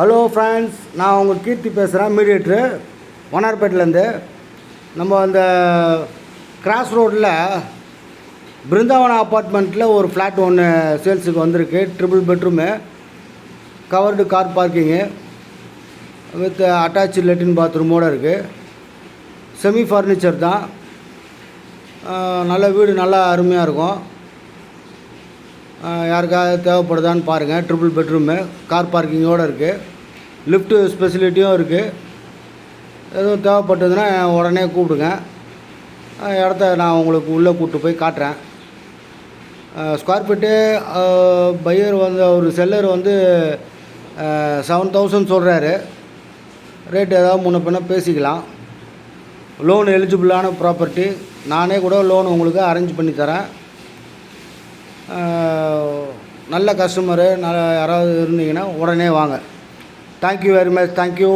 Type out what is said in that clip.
Hello friends, நான் உங்கள் கீர்த்தி பேசுகிறேன், மீடியேட்ரு வண்ணாரப்பேட்டிலேருந்து. நம்ம அந்த கிராஸ் ரோட்டில் பிருந்தாவனம் அப்பார்ட்மெண்ட்டில் ஒரு ஃப்ளாட் ஒன்று சேல்ஸுக்கு வந்திருக்கு. Triple bedroom, covered car parking with attached லெட்டின் பாத்ரூமோடு இருக்குது. செமி ஃபர்னிச்சர் தான். நல்ல வீடு, நல்லா அருமையாக இருக்கும். யாருக்காவது தேவைப்படுதான்னு பாருங்கள். ட்ரிபிள் பெட்ரூமு, கார் பார்க்கிங்கோடு இருக்குது. லிஃப்ட்டு ஃபெசிலிட்டியும் இருக்குது. எதுவும் தேவைப்பட்டதுன்னா உடனே கூப்பிடுங்க. இடத்த நான் உங்களுக்கு உள்ளே கூப்பிட்டு போய் காட்டுறேன். ஸ்கொயர் ஃபீட்டு பையர் வந்து ஒரு செல்லர் வந்து 7,000 சொல்கிறாரு. ரேட் ஏதாவது முன்ன பின்ன பேசிக்கலாம். லோன் எலிஜிபிளான ப்ராப்பர்ட்டி. நானே கூட லோன் உங்களுக்கு அரேஞ்ச் பண்ணி தரேன். நல்ல கஸ்டமரு யாராவது இருந்தீங்கன்னா உடனே வாங்க. Thank you very much. தேங்க்யூ.